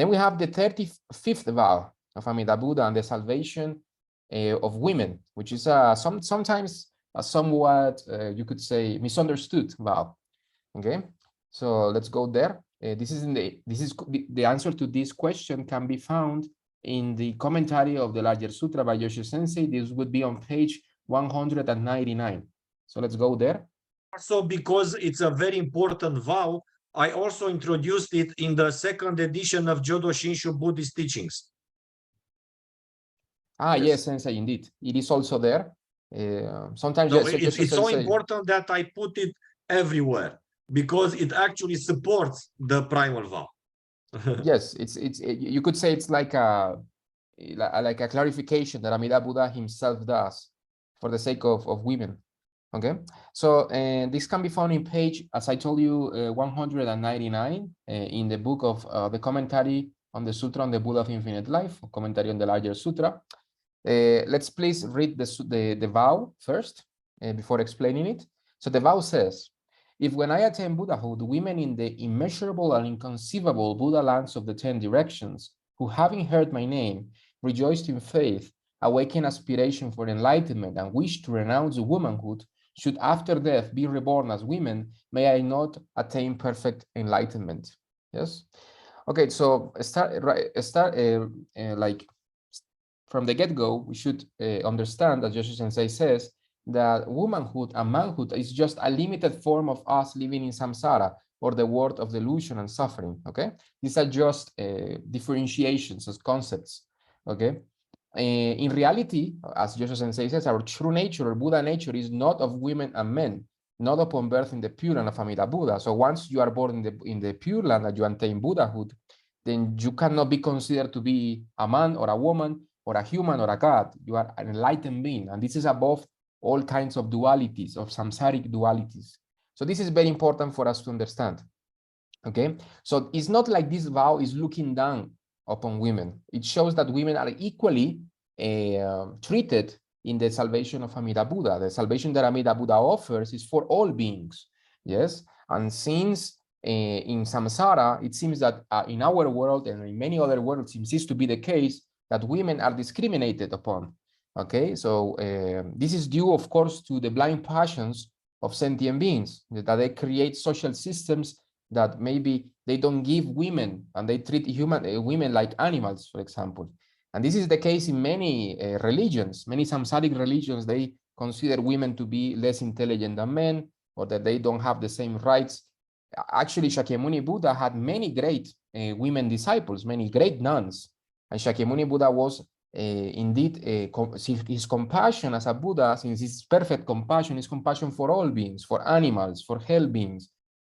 Then we have the 35th vow of Amida Buddha and the salvation of women, which is sometimes a somewhat, you could say, misunderstood vow. Okay, so let's go there. The answer to this question can be found in the commentary of the larger sutra by Jodo Sensei. This would be on page 199. So let's go there. Also, because it's a very important vow, I also introduced it in the second edition of Jodo Shinshu Buddhist teachings. Yes, Sensei, indeed. It is also there. Sometimes so it's so important that I put it everywhere because it actually supports the primal vow. Yes, you could say it's like a clarification that Amida Buddha himself does for the sake of women. Okay, so this can be found in page, as I told you, 199 in the book of the commentary on the Sutra on the Buddha of Infinite Life, commentary on the larger sutra. Let's please read the vow first before explaining it. So the vow says, if when I attain Buddhahood, women in the immeasurable and inconceivable Buddha lands of the 10 directions, who having heard my name, rejoiced in faith, awaken aspiration for enlightenment, and wish to renounce womanhood, should after death be reborn as women, may I not attain perfect enlightenment? Yes. Okay, so like from the get-go, we should understand, as Jodo Sensei says, that womanhood and manhood is just a limited form of us living in samsara, or the world of delusion and suffering. Okay, these are just differentiations as concepts. Okay, in reality, as Jodo Sensei says, our true nature or Buddha nature is not of women and men, not upon birth in the Pure Land of Amida Buddha. So once you are born in the Pure Land and you attain Buddhahood, then you cannot be considered to be a man or a woman or a human or a god. You are an enlightened being, and this is above all kinds of dualities, of samsaric dualities. So this is very important for us to understand. Okay, so it's not like this vow is looking down upon women. It shows that women are equally treated in the salvation of Amida Buddha. The salvation that Amida Buddha offers is for all beings. Yes, and since in samsara, it seems that in our world and in many other worlds, it seems to be the case that women are discriminated upon. Okay, so this is due, of course, to the blind passions of sentient beings, that they create social systems that maybe they don't give women, and they treat women like animals, for example. And this is the case in many religions. Many samsaric religions, they consider women to be less intelligent than men, or that they don't have the same rights. Actually, Shakyamuni Buddha had many great women disciples, many great nuns. And Shakyamuni Buddha was indeed his compassion as a Buddha, since his perfect compassion, is compassion for all beings, for animals, for hell beings,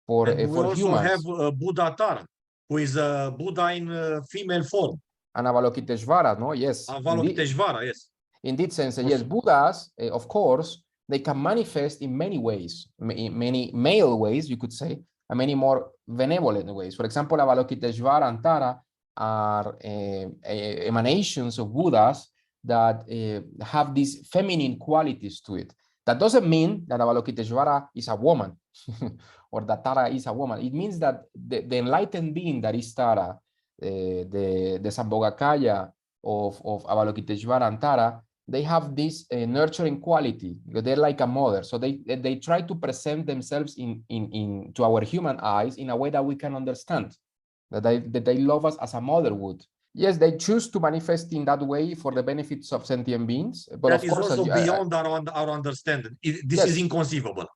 for humans. We also have Buddha Tara, who is a Buddha in female form. And Avalokiteshvara, no? Yes. Avalokiteshvara, yes. Indeed, Sensei, yes. Buddhas, of course, they can manifest in many ways, many male ways, you could say, and many more benevolent ways. For example, Avalokiteshvara and Tara are emanations of Buddhas that have these feminine qualities to it. That doesn't mean that Avalokiteshvara is a woman or that Tara is a woman. It means that the enlightened being that is Tara, the Sambhogakaya of Avalokiteshvara and Tara, they have this nurturing quality. They're like a mother. So they try to present themselves to our human eyes in a way that we can understand. That they love us as a mother would. Yes, they choose to manifest in that way for the benefits of sentient beings. But that of course, is also beyond our understanding. This is inconceivable.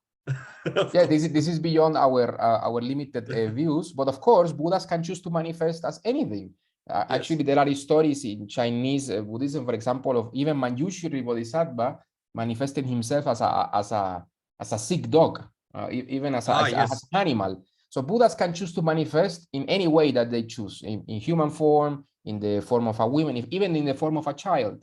Yeah, this is beyond our limited views. But of course, Buddhas can choose to manifest as anything. Yes. Actually, there are stories in Chinese Buddhism, for example, of even Manjushri Bodhisattva manifesting himself as a sick dog, even as an animal. So Buddhas can choose to manifest in any way that they choose, in human form, in the form of a woman, even in the form of a child.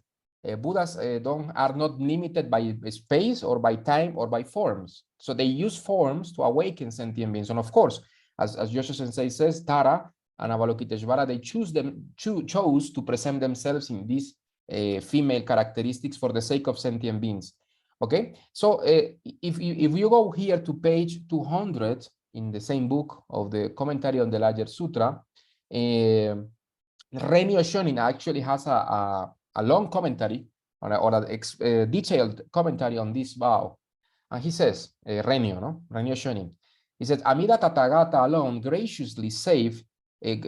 Buddhas are not limited by space or by time or by forms. So they use forms to awaken sentient beings. And of course, as Jodo Sensei says, Tara and Avalokiteshvara, they chose to present themselves in these female characteristics for the sake of sentient beings. Okay, so if you go here to page 200 in the same book of the commentary on the larger sutra, Renyo Shonin actually has a long commentary or a detailed commentary on this vow. And he says, Renyo, no? Renyo Shonin. He says, Amida Tathagata alone graciously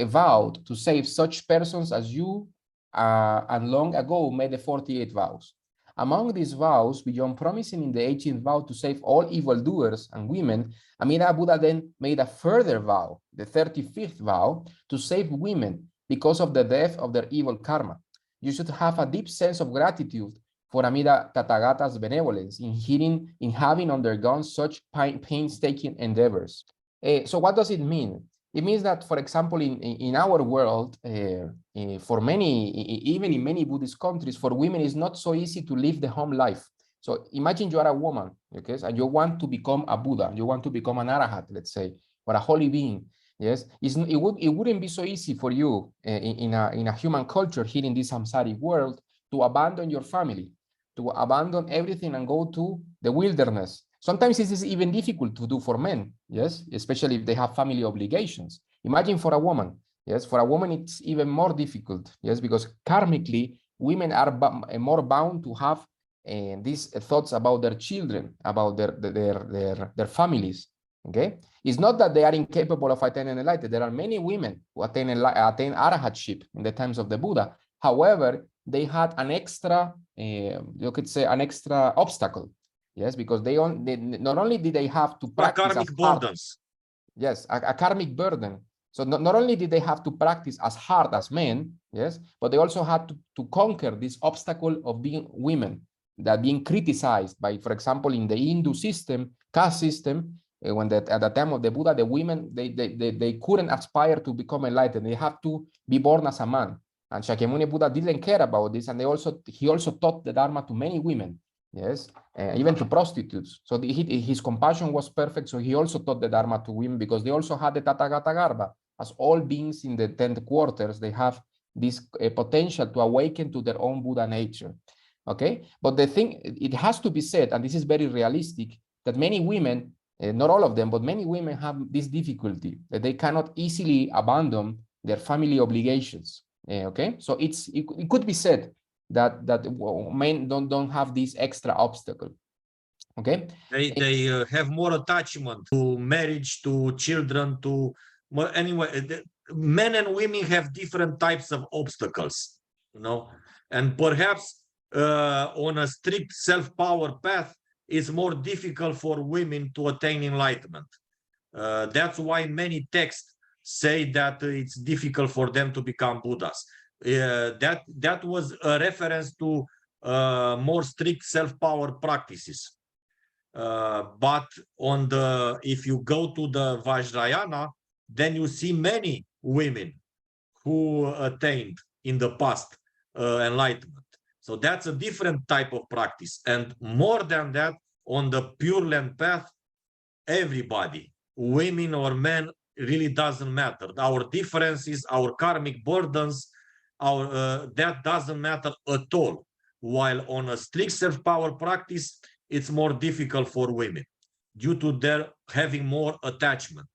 vowed to save such persons as you and long ago made the 48 vows. Among these vows, beyond promising in the 18th vow to save all evildoers and women, Amida Buddha then made a further vow, the 35th vow, to save women because of the death of their evil karma. You should have a deep sense of gratitude for Amida Tathagata's benevolence in having undergone such painstaking endeavors. So what does it mean? It means that, for example, in our world, for many, even in many Buddhist countries, for women, it's not so easy to live the home life. So imagine you are a woman, okay, and you want to become a Buddha, you want to become an Arahat, let's say, or a holy being. Yes, it wouldn't be so easy for you in a human culture here in this samsaric world to abandon your family, to abandon everything and go to the wilderness. Sometimes this is even difficult to do for men, yes, especially if they have family obligations. Imagine for a woman, yes, for a woman it's even more difficult, yes, because karmically women are more bound to have these thoughts about their children, about their families. Okay, it's not that they are incapable of attaining enlightenment. There are many women who attain arahatship in the times of the Buddha. However, they had an extra, you could say, an extra obstacle. Yes, because not only did they have to practice karmic burdens. Yes, a karmic burden. So not only did they have to practice as hard as men, yes, but they also had to conquer this obstacle of being women, that being criticized by, for example, in the Hindu system, caste system, when at the time of the Buddha, the women, they couldn't aspire to become enlightened. They have to be born as a man. And Shakyamuni Buddha didn't care about this. And he also taught the Dharma to many women, yes, even to prostitutes. So his compassion was perfect. So he also taught the Dharma to women because they also had the Tathagata Garbha. As all beings in the 10th quarters, they have this potential to awaken to their own Buddha nature. Okay, but the thing, it has to be said, and this is very realistic, that many women, not all of them, but many women have this difficulty that they cannot easily abandon their family obligations. Okay, so it could be said that men don't have this extra obstacle. Okay, they have more attachment to marriage, to children, to anyway. Men and women have different types of obstacles, you know, and perhaps on a strict self-power path, it's more difficult for women to attain enlightenment. That's why many texts say that it's difficult for them to become Buddhas. That was a reference to more strict self-power practices. But if you go to the Vajrayana, then you see many women who attained in the past enlightenment. So that's a different type of practice. And more than that, on the Pure Land path, everybody, women or men, really doesn't matter. Our differences, our karmic burdens, that doesn't matter at all. While on a strict self-power practice, it's more difficult for women due to their having more attachment.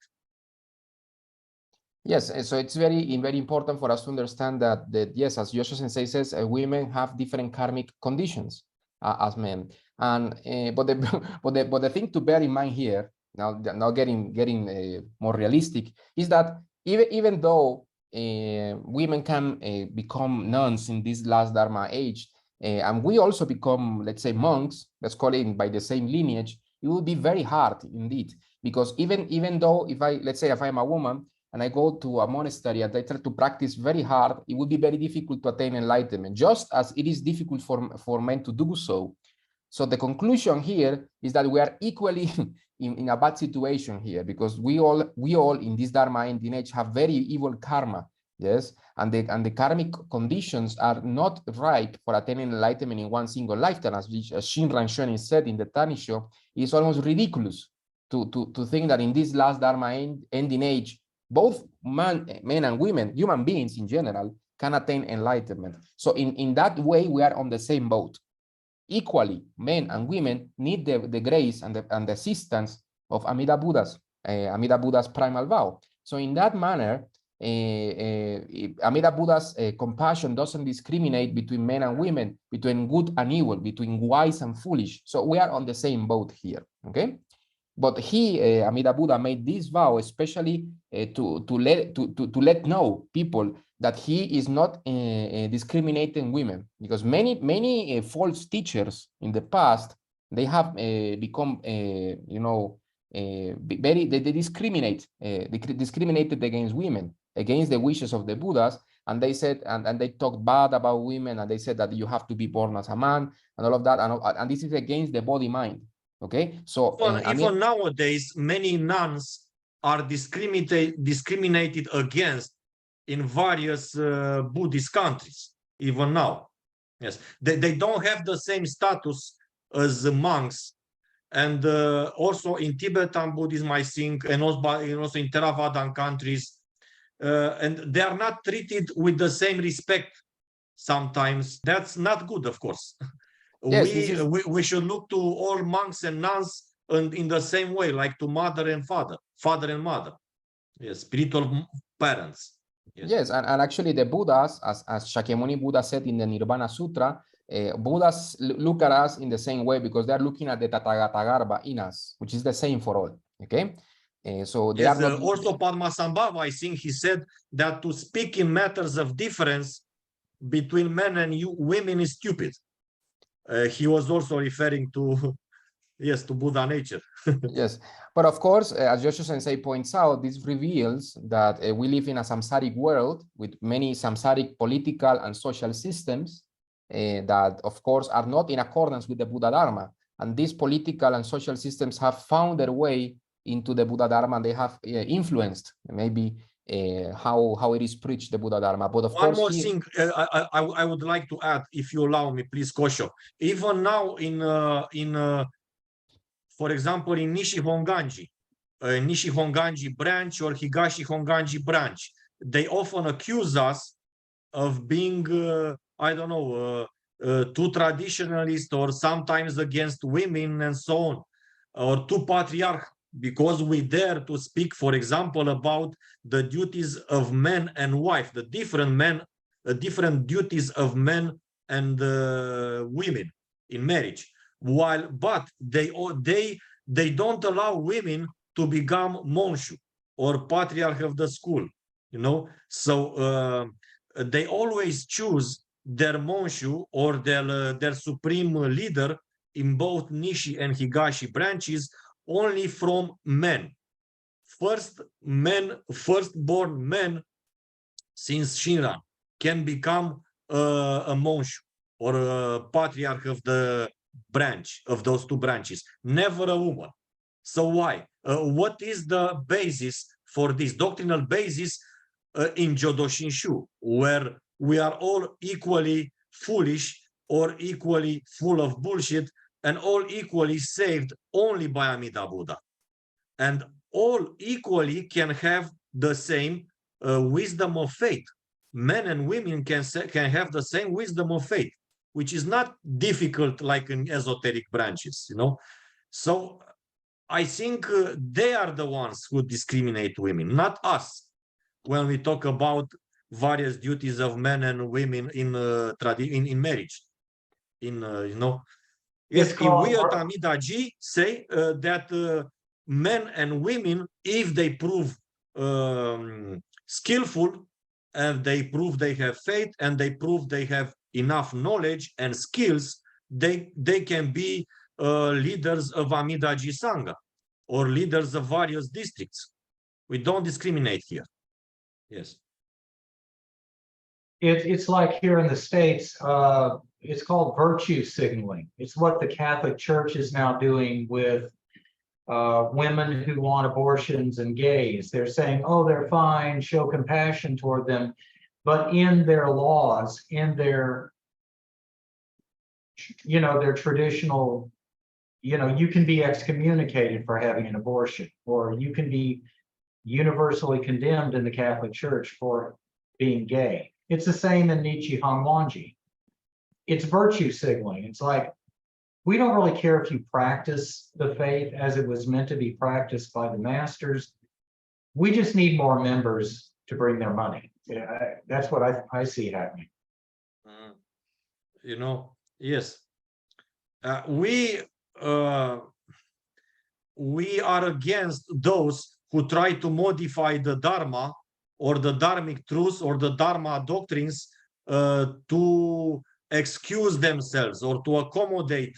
Yes, so it's very important for us to understand that yes, as Yosho Sensei says, women have different karmic conditions as men, and but the thing to bear in mind here, now getting more realistic, is that even though women can become nuns in this last Dharma age, and we also become, let's say, monks, let's call it by the same lineage, it will be very hard indeed, because even though let's say if I'm a woman and I go to a monastery and I try to practice very hard, it would be very difficult to attain enlightenment, just as it is difficult for men to do so. So the conclusion here is that we are equally in a bad situation here, because we all in this Dharma ending age have very evil karma, yes, and the karmic conditions are not ripe for attaining enlightenment in one single lifetime, as Shinran Shonin said in the Tanisho. It's almost ridiculous to think that in this last Dharma ending age, both men and women, human beings in general, can attain enlightenment. So in that way, we are on the same boat. Equally, men and women need the grace and the assistance of Amida Buddha's primal vow. So in that manner, Amida Buddha's compassion doesn't discriminate between men and women, between good and evil, between wise and foolish. So we are on the same boat here, okay? But he, Amida Buddha, made this vow especially to let know people that he is not discriminating women, because many false teachers in the past, they have become they discriminated against women, against the wishes of the Buddhas, and they said and they talked bad about women, and they said that you have to be born as a man and all of that, and this is against the body mind. Okay, so even nowadays, many nuns are discriminated against in various Buddhist countries, even now. Yes, they don't have the same status as the monks. And also in Tibetan Buddhism, I think, and also in Theravadan countries, and they are not treated with the same respect sometimes. That's not good, of course. Yes, we should look to all monks and nuns in the same way, like to mother and father and mother. Yes, spiritual parents. Yes, and actually the Buddhas, as Shakyamuni Buddha said in the Nirvana Sutra, Buddhas look at us in the same way because they're looking at the Tathagata in us, which is the same for all. Okay, so they are not... Also Padmasambhava, I think he said that to speak in matters of difference between men and women is stupid. He was also referring to, yes, to Buddha nature. Yes, but of course, as Joshu Sensei points out, this reveals that we live in a samsaric world with many samsaric political and social systems that, of course, are not in accordance with the Buddha Dharma. And these political and social systems have found their way into the Buddha Dharma, and they have influenced maybe how it is preached, the Buddha Dharma. But of course, one more thing I would like to add, if you allow me, please, Kosho. Even now for example, in Nishi Honganji branch or Higashi Honganji branch, they often accuse us of being, I don't know, too traditionalist or sometimes against women and so on, or too patriarchal, because we dare to speak, for example, about the duties of men and wife, the different duties of men and women in marriage. But they don't allow women to become monshu or patriarch of the school, you know. So they always choose their monshu or their supreme leader in both Nishi and Higashi branches only from men. Firstborn men since Shinran can become a monshu or a patriarch of the branch, of those two branches, never a woman. So why? What is the basis for this doctrinal basis in Jodo Shinshu, where we are all equally foolish or equally full of bullshit and all equally saved only by Amida Buddha, and all equally can have the same wisdom of faith. Men and women can have the same wisdom of faith, which is not difficult like in esoteric branches, you know. So I think they are the ones who discriminate women, not us, when we talk about various duties of men and women in marriage. You know, yes, we at Amidaji say that men and women, if they prove skillful, and they prove they have faith, and they prove they have enough knowledge and skills, they can be leaders of Amidaji Sangha or leaders of various districts. We don't discriminate here. Yes. It's like here in the States, it's called virtue signaling. It's what the Catholic Church is now doing with women who want abortions and gays. They're saying, oh, they're fine, show compassion toward them. But in their laws, in their, their traditional, you can be excommunicated for having an abortion, or you can be universally condemned in the Catholic Church for being gay. It's the same in Nichi Hongwanji. It's virtue signaling. It's like, we don't really care if you practice the faith as it was meant to be practiced by the masters. We just need more members to bring their money. Yeah, that's what I see happening. You know, yes. We are against those who try to modify the Dharma or the Dharmic truths or the Dharma doctrines to excuse themselves or to accommodate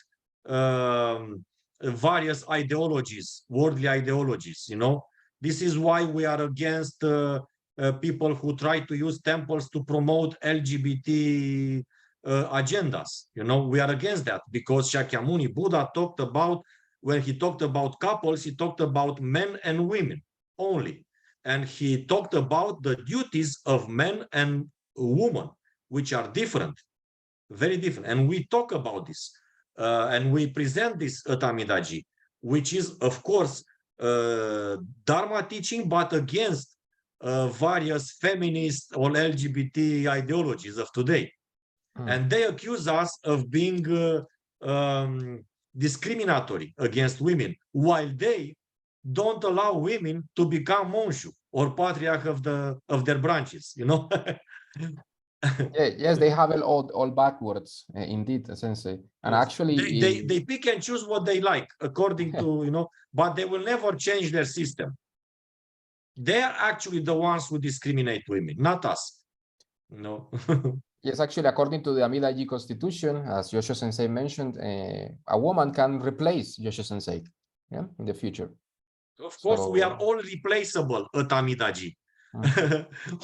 various ideologies, worldly ideologies, you know. This is why we are against people who try to use temples to promote LGBT agendas. You know, we are against that because Shakyamuni Buddha talked about, when he talked about couples, he talked about men and women only. And he talked about the duties of men and women, which are different, very different. And we talk about this and we present this at Amidaji, which is, of course, Dharma teaching, but against various feminist or LGBT ideologies of today. And they accuse us of being discriminatory against women, while they don't allow women to become monshu or patriarch of their branches, you know. Yeah, yes, they have it all backwards, indeed, Sensei. And yes. actually, they pick and choose what they like according to, you know, but they will never change their system. They are actually the ones who discriminate women, not us. No. Yes, actually, according to the Amidaji constitution, as Yosho Sensei mentioned, a woman can replace Yosho Sensei, yeah, in the future. Of course, we are all replaceable at Amidaji.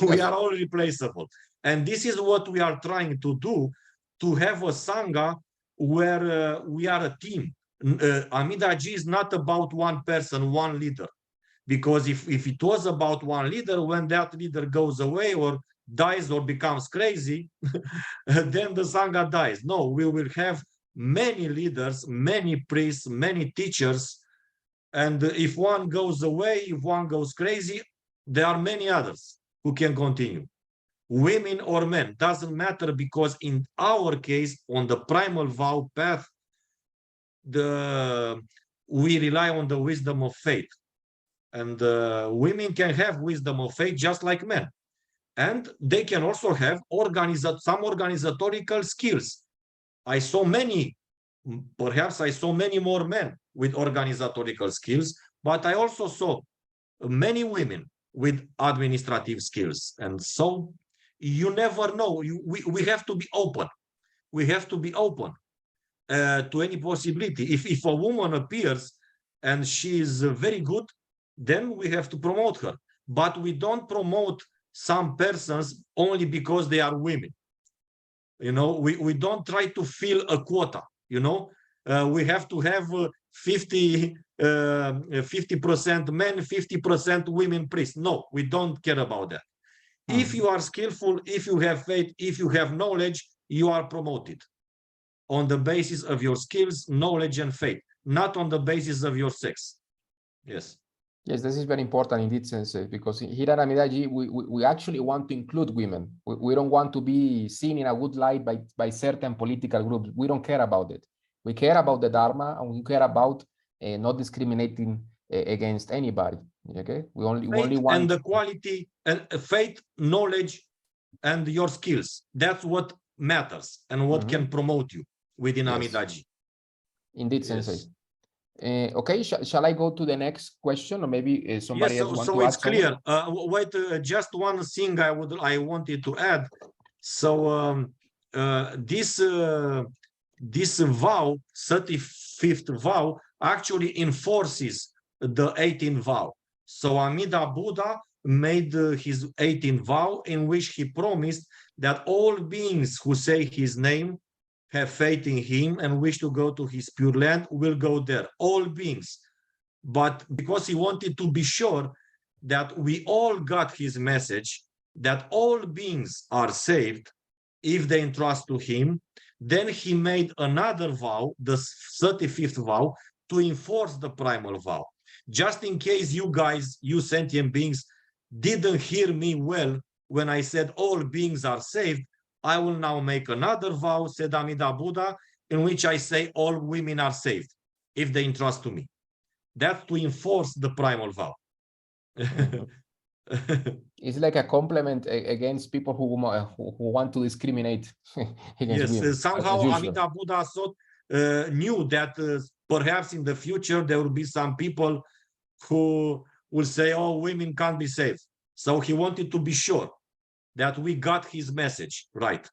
We are all replaceable. And this is what we are trying to do, to have a Sangha where we are a team. Amidaji is not about one person, one leader. Because if it was about one leader, when that leader goes away or dies or becomes crazy, then the Sangha dies. No, we will have many leaders, many priests, many teachers. And if one goes away, if one goes crazy, there are many others who can continue. Women or men, doesn't matter, because in our case, on the primal vow path, we rely on the wisdom of faith. And women can have wisdom of faith just like men. And they can also have some organizatorical skills. I saw many, perhaps I saw many more men with organizatorical skills, but I also saw many women with administrative skills. And so you never know. We have to be open. We have to be open to any possibility. If a woman appears and she is very good, then we have to promote her. But we don't promote some persons only because they are women. You know, we don't try to fill a quota, you know. We have to have 50% men, 50% women priests. No, we don't care about that. If you are skillful, if you have faith, if you have knowledge, you are promoted on the basis of your skills, knowledge, and faith, not on the basis of your sex. Yes. Yes, this is very important indeed, Sensei, because here at Amidaji, we actually want to include women. We don't want to be seen in a good light by certain political groups. We don't care about it. We care about the Dharma, and we care about not discriminating against anybody. Okay, we only want, and the quality and faith, knowledge, and your skills. That's what matters and what can promote you within Amidaji. Indeed, Sensei. Okay, shall I go to the next question, or maybe somebody else wants to add? So it's clear. Wait, just one thing I wanted to add. So this vow, 35th vow, actually enforces the 18th vow. So Amida Buddha made his 18th vow, in which he promised that all beings who say his name, have faith in him, and wish to go to his pure land will go there, all beings. But because he wanted to be sure that we all got his message, that all beings are saved if they entrust to him, then he made another vow, the 35th vow, to enforce the primal vow. Just in case you guys, you sentient beings, didn't hear me well when I said all beings are saved, I will now make another vow, said Amida Buddha, in which I say all women are saved if they entrust to me. That's to enforce the primal vow. It's like a compliment against people who want to discriminate against Yes, women. As somehow usual. Amida Buddha knew that perhaps in the future there will be some people who will say, oh, women can't be saved. So he wanted to be sure that we got his message right.